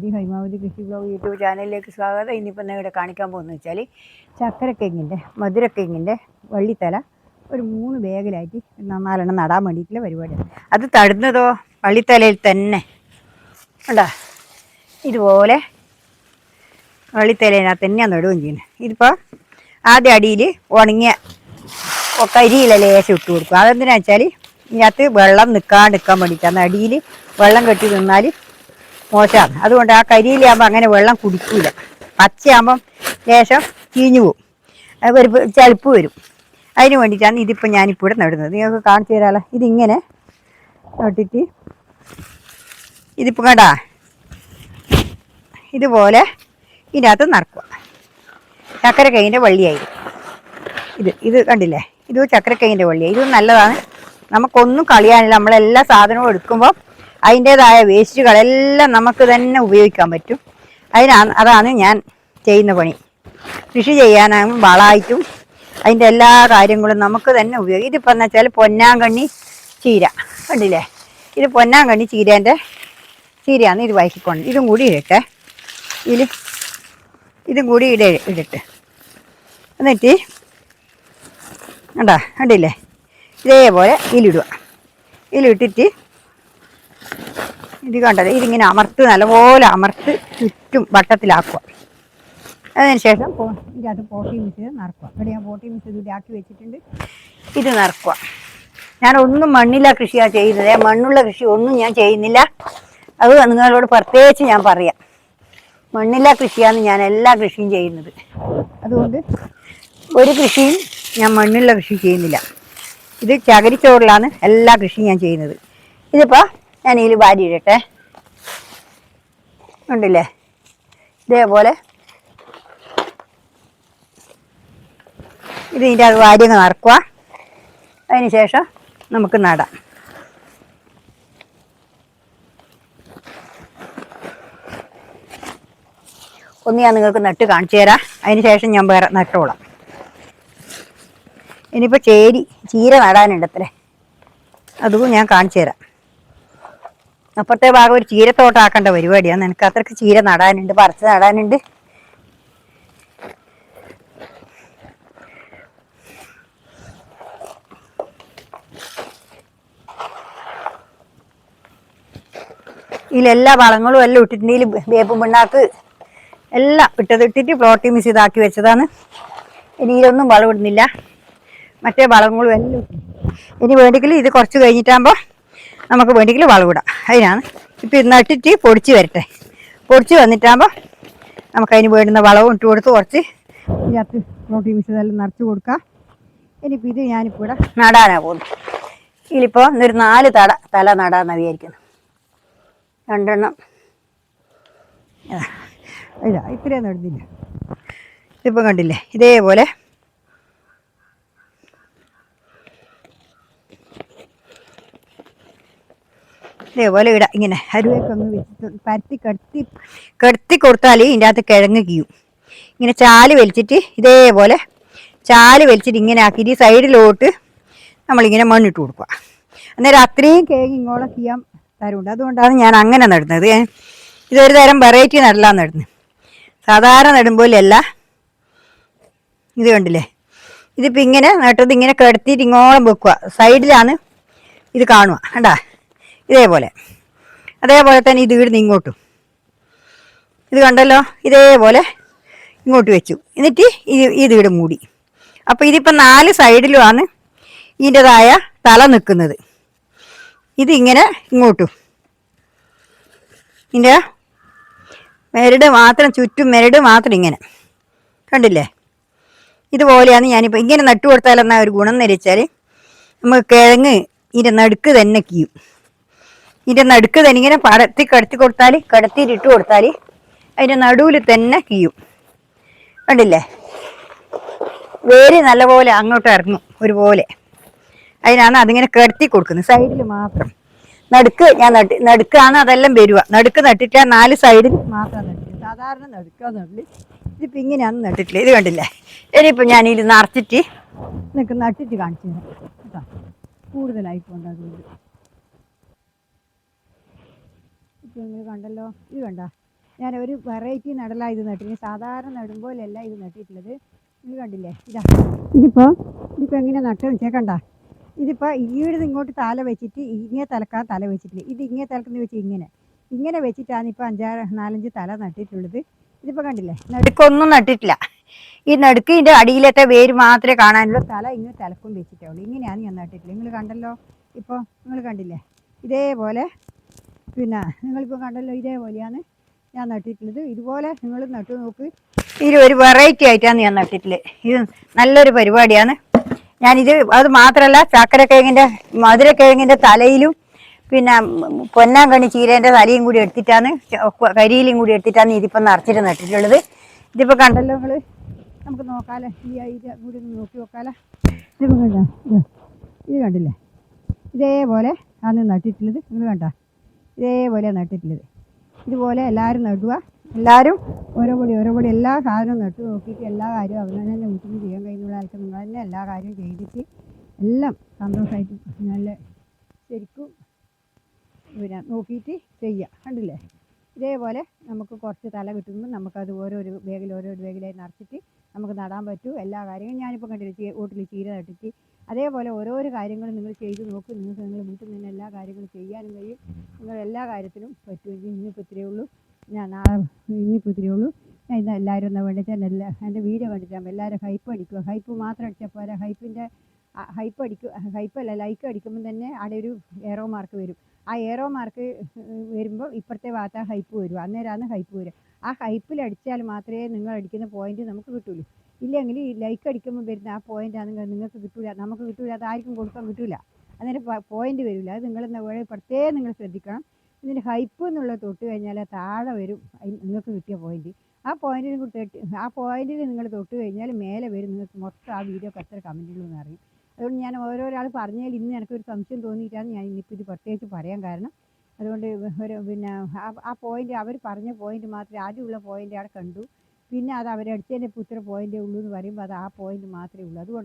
ഹൈമാവതി കൃഷി blog YouTube ചാനലിലേക്ക് സ്വാഗതം. ഇന്നിപ്പോൾ ഞാൻ ഇവിടെ കാണിക്കാൻ പോകുന്നത് വെച്ചാൽ ചക്കരക്കെങ്ങിൻ്റെ മധുരക്കെങ്ങിൻ്റെ വള്ളിത്തല ഒരു 3 ബാഗിലായിട്ട് 4 നടാൻ വേണ്ടിയിട്ടുള്ള പരിപാടിയാണ്. അത് തടുന്നതോ വള്ളിത്തലയിൽ തന്നെ ഉണ്ടോ, ഇതുപോലെ വള്ളിത്തലയിനകത്ത് തന്നെയാണ് നടുകയും ചെയ്യുന്നത്. ഇതിപ്പോൾ ആദ്യം അടിയിൽ ഉണങ്ങിയ കരിയില ലേശം ഇട്ട് കൊടുക്കും. അതെന്തിനാ വെച്ചാൽ ഇതിനകത്ത് വെള്ളം നിൽക്കാൻ വേണ്ടിയിട്ടാണ്. അടിയിൽ വെള്ളം കെട്ടി നിന്നാൽ മോശമാണ്. അതുകൊണ്ട് ആ കരിയിലാകുമ്പോൾ അങ്ങനെ വെള്ളം കുടിക്കില്ല. പച്ചയാകുമ്പം ലേശം ചീഞ്ഞു പോവും, ഒരു ചളുപ്പ് വരും. അതിന് വേണ്ടിയിട്ടാണ് ഇതിപ്പോൾ ഞാനിപ്പോൾ ഇവിടെ നടുന്നത്. നിങ്ങൾക്ക് കാണിച്ചു തരാമല്ലോ. ഇതിങ്ങനെ നട്ടിട്ട് ഇതിപ്പോൾ കണ്ടാ ഇതുപോലെ ഇതിനകത്ത് നിറക്കുക. ചക്കരക്കൈൻ്റെ വള്ളിയായി ഇത് കണ്ടില്ലേ, ഇത് ചക്കരക്കൈൻ്റെ വള്ളിയായി. ഇത് നല്ലതാണ്, നമുക്കൊന്നും കളയാനില്ല. നമ്മളെല്ലാ സാധനവും എടുക്കുമ്പോൾ അതിൻ്റേതായ വേസ്റ്റുകളെല്ലാം നമുക്ക് തന്നെ ഉപയോഗിക്കാൻ പറ്റും. അതാണ് ഞാൻ ചെയ്യുന്ന പണി. കൃഷി ചെയ്യാനാകും വളമായിട്ടും അതിൻ്റെ എല്ലാ കാര്യങ്ങളും നമുക്ക് തന്നെ ഉപയോഗിക്കും. ഇതിപ്പോൾ എന്ന് വെച്ചാൽ പൊന്നാങ്കണ്ണി ചീര കണ്ടില്ലേ, ഇത് പൊന്നാങ്കണ്ണി ചീരയാണ്. ഇത് വയറ്റിക്കൊണ്ട് ഇതും കൂടി ഇടട്ടെ, ഇതും കൂടി ഇടട്ടെ. എന്നിട്ട് കണ്ടില്ലേ, ഇതേപോലെ ഇതിലിട്ടിട്ട് ഇത് കണ്ടത് ഇതിങ്ങനെ നല്ലപോലെ അമർത്ത് ചുറ്റും വട്ടത്തിലാക്കുക. അതിനുശേഷം ഇതിനകത്ത് പോട്ടി മിക്സ് നിറക്കുക. ഇവിടെ ഞാൻ പോട്ടി മിക്സ് ഇതിൽ ആക്കി വെച്ചിട്ടുണ്ട്. ഇത് നിറക്കുക. ഞാനൊന്നും മണ്ണില്ല കൃഷിയാണ് ചെയ്യുന്നത്, മണ്ണുള്ള കൃഷി ഒന്നും ഞാൻ ചെയ്യുന്നില്ല. അത് നിങ്ങളോട് പ്രത്യേകിച്ച് ഞാൻ പറയാം. മണ്ണില്ല കൃഷിയാണ് ഞാൻ എല്ലാ കൃഷിയും ചെയ്യുന്നത്. അതുകൊണ്ട് ഒരു കൃഷിയും ഞാൻ മണ്ണുള്ള കൃഷി ചെയ്യുന്നില്ല. ഇത് ചകിരിച്ചോറിലാണ് എല്ലാ കൃഷിയും ഞാൻ ചെയ്യുന്നത്. ഇതിപ്പോൾ ഞാൻ ഇതിൽ വാരി ഇടട്ടെ. ഉണ്ടല്ലേ, ഇതേപോലെ ഇതിൻ്റെ അത് വാരിയങ്ങ് നിറക്കുക. അതിന് ശേഷം നമുക്ക് നടാം. ഒന്ന് ഞാൻ നിങ്ങൾക്ക് നട്ട് കാണിച്ചു തരാം. അതിന് ശേഷം ഞാൻ വേറെ നട്ടോളാം. ഇനിയിപ്പോൾ ചീര നടാനുണ്ടത്രേ, അതും ഞാൻ കാണിച്ചു തരാം. അപ്പുറത്തെ ഭാഗം ഒരു ചീരത്തോട്ടാക്കേണ്ട പരിപാടിയാണ്. എനിക്ക് അത്രയ്ക്ക് ചീര നടാനുണ്ട്, പറിച്ച് നടാനുണ്ട്. ഇതിലെല്ലാ വളങ്ങളും എല്ലാം ഇട്ടിട്ടുണ്ട്. ഇതിൽ വേപ്പും പിണ്ണാക്ക് എല്ലാം ഇട്ടിട്ട് പ്ലോട്ടി മിക്സ് ഇതാക്കി വെച്ചതാണ്. ഇനി ഇതിലൊന്നും വളം ഇടുന്നില്ല, മറ്റേ വളങ്ങളും എല്ലാം ഇട്ടു. ഇനി വേണ്ടെങ്കിൽ ഇത് കുറച്ച് കഴിഞ്ഞിട്ടാകുമ്പോൾ നമുക്ക് വേണ്ടെങ്കിൽ വളമിടാം. അതിനാണ് ഇപ്പോൾ ഇത് നട്ടിട്ട് പൊടിച്ച് വരട്ടെ. പൊടിച്ച് വന്നിട്ടാകുമ്പോൾ നമുക്കതിന് വേണ്ടുന്ന വളവും ഇട്ട് കൊടുത്ത് കുറച്ച് ഇതിനകത്ത് പ്ലോട്ടി മിക്സ് ഇതെല്ലാം നിറച്ച് കൊടുക്കാം. ഇനിയിപ്പോൾ ഇത് ഞാനിപ്പോൾ ഇവിടെ നടാനാണ് പോകുന്നത്. ഇതിലിപ്പോൾ ഒരു 4 തല നടാമെന്നാണ് വിചാരിക്കുന്നത്. 2 എണ്ണം ഇല്ല, ഇത്രയും നടുന്നില്ല. ഇതിപ്പോൾ കണ്ടില്ലേ, ഇതേപോലെ ഇടാം. ഇങ്ങനെ അരുവേക്കൊന്ന് വെച്ചിട്ട് പരത്തി കടത്തി കൊടുത്താൽ ഇതിൻ്റെ അകത്ത് കിഴങ്ങ് കീയും. ഇങ്ങനെ ചാല് വലിച്ചിട്ട് ഇതേപോലെ ഇങ്ങനെ ആക്കിയിട്ട് ഈ സൈഡിലോട്ട് നമ്മളിങ്ങനെ മണ്ണിട്ട് കൊടുക്കുക. അന്നേരം അത്രയും കിഴങ്ങ് ഇങ്ങോളം കീയാൻ തരമുണ്ട്. അതുകൊണ്ടാണ് ഞാൻ അങ്ങനെ നടുന്നത്. ഇതൊരു തരം വെറൈറ്റി നടലാന്ന് നടുന്നത്. സാധാരണ നടുമ്പോലല്ല. ഇത് കണ്ടില്ലേ, ഇതിപ്പോൾ ഇങ്ങനെ നട്ടത് ഇങ്ങനെ കിടത്തിയിട്ട് ഇങ്ങോളം വെക്കുക. സൈഡിലാണ് ഇത് കാണുക, കണ്ടാ, അതേപോലെ തന്നെ ഇത് ഇവിടുന്ന് ഇങ്ങോട്ടും ഇത് കണ്ടല്ലോ, ഇതേപോലെ ഇങ്ങോട്ട് വെച്ചു. എന്നിട്ട് ഇത് ഇവിടെ മൂടി. അപ്പോൾ ഇതിപ്പോൾ 4 സൈഡിലുമാണ് ഇതിൻ്റെതായ തല നിൽക്കുന്നത്. ഇതിങ്ങനെ ഇങ്ങോട്ടും ഇതിൻ്റെ ചുറ്റും മെരട് മാത്രം ഇങ്ങനെ കണ്ടില്ലേ, ഇതുപോലെയാണ്. ഞാനിപ്പോൾ ഇങ്ങനെ നട്ടു കൊടുത്താലെന്നാൽ ഒരു ഗുണം എന്ന് വെച്ചാൽ നമുക്ക് കിഴങ്ങ് ഇതിൻ്റെ നടുക്ക് തന്നെ കീയും. ഇതിൻ്റെ നടുക്ക് തന്നെ ഇങ്ങനെ കടത്തിയിട്ട് കൊടുത്താൽ അതിൻ്റെ നടുവിൽ തന്നെ കീയും. കണ്ടില്ലേ, വേര് നല്ലപോലെ അങ്ങോട്ട് ഇറങ്ങും ഒരുപോലെ. അതിനാണ് അതിങ്ങനെ കിടത്തി കൊടുക്കുന്നത്. സൈഡിൽ മാത്രം നടുക്കാണ് അതെല്ലാം വരുക. നടുക്ക് നട്ടിട്ട് 4 സൈഡിൽ മാത്രം നട്ടില്ല. സാധാരണ നട്ടില്ല. ഇതിപ്പോൾ ഇങ്ങനെയാണ് നട്ടിട്ടില്ല. ഇത് കണ്ടില്ലേ. ഇനിയിപ്പോൾ ഞാൻ ഇതിൽ നിറച്ചിട്ട് നിങ്ങൾക്ക് നട്ടിട്ട് കാണിച്ചു തരാം കേട്ടോ. കൂടുതലായിപ്പോണ്ട് അതുകൊണ്ട്. ഇപ്പോൾ നിങ്ങൾ കണ്ടല്ലോ, ഇത് കണ്ട ഞാൻ ഒരു വെറൈറ്റി നടലാണ് ഇത് നട്ടിട്ട്. സാധാരണ നടുമ്പോഴല്ല ഇത് നട്ടിട്ടുള്ളത്. നിങ്ങൾ കണ്ടില്ലേ, ഇതിപ്പോൾ എങ്ങനെ നട്ടെന്ന് വെച്ചാൽ കണ്ട, ഇതിപ്പോൾ ഈടുന്ന് ഇങ്ങോട്ട് തല വെച്ചിട്ട് ഇങ്ങനെ തലക്കാൻ തല വെച്ചിട്ടില്ല. ഇത് ഇങ്ങനെ തലക്കുന്ന വെച്ച് ഇങ്ങനെ വെച്ചിട്ടാണ് ഇപ്പോൾ 4-5 തല നട്ടിട്ടുള്ളത്. ഇതിപ്പോൾ കണ്ടില്ലേ, നടുക്കൊന്നും നട്ടിട്ടില്ല. ഈ നടുക്ക് ഇതിൻ്റെ അടിയിലത്തെ വേര് മാത്രമേ കാണാനുള്ളൂ. തല ഇങ്ങനെ തലക്കും വെച്ചിട്ടേ ഉള്ളൂ. ഇങ്ങനെയാണ് ഞാൻ നട്ടിട്ടില്ല. നിങ്ങൾ കണ്ടല്ലോ, ഇപ്പോൾ നിങ്ങൾ കണ്ടില്ലേ, ഇതേപോലെ പിന്നെ നിങ്ങളിപ്പോൾ കണ്ടല്ലോ, ഇതേപോലെയാണ് ഞാൻ നട്ടിട്ടുള്ളത്. ഇതുപോലെ നിങ്ങൾ നട്ടു നോക്ക്. ഇത് ഒരു വെറൈറ്റി ആയിട്ടാണ് ഞാൻ നട്ടിട്ടുള്ളത്. ഇത് നല്ലൊരു പരിപാടിയാണ്. ഞാനിത് അത് മാത്രമല്ല, ചക്കരക്കിഴങ്ങിൻ്റെ മധുരക്കിഴങ്ങിൻ്റെ തലയിലും പിന്നെ പൊന്നാങ്കണ്ണി ചീരേൻ്റെ തലയും കൂടി എടുത്തിട്ടാണ്, കരിയിലും കൂടി എടുത്തിട്ടാണ് ഇതിപ്പോൾ നിറച്ചിട്ട് നട്ടിട്ടുള്ളത്. ഇതിപ്പോൾ കണ്ടല്ലോ നിങ്ങൾ, നമുക്ക് നോക്കാമല്ലോ, ഇത് കൂടി ഒന്ന് നോക്കി നോക്കാമല്ലോ. ഇതിപ്പോൾ കണ്ടോ, ഇത് കണ്ടില്ലേ, ഇതേപോലെ ആണ് നട്ടിട്ടുള്ളത്. നിങ്ങൾ കണ്ടോ, ഇതേപോലെയാണ് നട്ടിട്ടുള്ളത്. ഇതുപോലെ എല്ലാവരും നടുക. എല്ലാവരും ഓരോ പൊടി എല്ലാ സാധനവും നട്ടു നോക്കിയിട്ട് എല്ലാ കാര്യവും അവനെ തന്നെ വീട്ടിൽ നിന്ന് ചെയ്യാൻ കഴിയുന്ന ആൾക്ക് നിങ്ങൾ തന്നെ എല്ലാ കാര്യവും ചെയ്തിട്ട് എല്ലാം സന്തോഷമായിട്ട് നല്ല ശരിക്കും പിന്നെ നോക്കിയിട്ട് ചെയ്യുക. കണ്ടില്ലേ, ഇതേപോലെ നമുക്ക് കുറച്ച് തല കിട്ടുമ്പോൾ നമുക്കത് ഓരോരോ ബാഗിലായി നിറച്ചിട്ട് നമുക്ക് നടാൻ പറ്റും എല്ലാ കാര്യങ്ങളും. ഞാനിപ്പോൾ കണ്ടില്ലേ, വീട്ടിൽ ചീര നട്ടിട്ട് അതേപോലെ ഓരോരോ കാര്യങ്ങളും നിങ്ങൾ ചെയ്ത് നോക്കും. നിങ്ങൾ വീട്ടിൽ നിന്ന് എല്ലാ കാര്യങ്ങളും ചെയ്യാനും കഴിയും. നിങ്ങൾ എല്ലാ കാര്യത്തിലും പറ്റുമെങ്കിൽ ഇന്നിപ്പോൾ ഇത്രയേ ഉള്ളൂ. ഞാൻ ഇന്നിപ്പോൾ ഇത്രയേ ഉള്ളൂ. ഞാൻ ഇന്ന് എല്ലാവരും ഒന്ന് വേണ്ടിച്ചാൽ എൻ്റെ വീഡിയോ കണ്ടിട്ടാകുമ്പോൾ എല്ലാവരും ഹൈപ്പ് അടിക്കുക. ഹൈപ്പ് മാത്രം അടിച്ചാൽ പോരാ, ഹൈപ്പല്ല ലൈക്ക് അടിക്കുമ്പോൾ തന്നെ അവിടെ ഒരു ഏറോ മാർക്ക് വരും. ആ ഏറോ മാർക്ക് വരുമ്പോൾ ഇപ്പുറത്തെ ഭാഗത്ത് ആ ഹൈപ്പ് വരും. അന്നേരമാണ് ഹൈപ്പ് വരിക. ആ ഹൈപ്പിൽ അടിച്ചാൽ മാത്രമേ നിങ്ങൾ അടിക്കുന്ന പോയിന്റ് നമുക്ക് കിട്ടുള്ളൂ. ഇല്ലെങ്കിൽ ഈ ലൈക്ക് അടിക്കുമ്പോൾ വരുന്ന ആ പോയിൻ്റാണ് നിങ്ങൾക്ക് കിട്ടില്ല, നമുക്ക് കിട്ടില്ല, അതാർക്കും കൊടുക്കാൻ കിട്ടില്ല. അന്നേരം പോയിന്റ് വരില്ല. അത് നിങ്ങൾ പ്രത്യേകം നിങ്ങൾ ശ്രദ്ധിക്കണം. ഇതിൻ്റെ ഹൈപ്പ് എന്നുള്ളത് തൊട്ട് കഴിഞ്ഞാൽ താഴെ വരും നിങ്ങൾക്ക് കിട്ടിയ പോയിന്റ്. ആ പോയിന്റിൽ നിങ്ങൾ തൊട്ട് കഴിഞ്ഞാൽ മേലെ വരും. നിങ്ങൾക്ക് മൊത്തം ആ വീഡിയോക്ക് എത്ര കമൻറ്റുകളെന്ന് അറിയും. അതുകൊണ്ട് ഞാൻ ഓരോരാൾ പറഞ്ഞാൽ ഇന്ന് എനിക്കൊരു സംശയം തോന്നിയിട്ടാണ് ഞാൻ ഇന്നിപ്പോൾ ഇത് പ്രത്യേകിച്ച് പറയാൻ കാരണം. അതുകൊണ്ട് പിന്നെ ആ പോയിന്റ് അവർ പറഞ്ഞ പോയിന്റ് മാത്രമേ ആദ്യമുള്ള പോയിന്റ് അവിടെ കണ്ടു. പിന്നെ അത് അവരടിച്ചതിൻ്റെ ഇത്ര പോയിൻ്റേ ഉള്ളൂ എന്ന് പറയുമ്പോൾ അത് ആ പോയിന്റ് മാത്രമേ ഉള്ളൂ. അതുകൊണ്ട്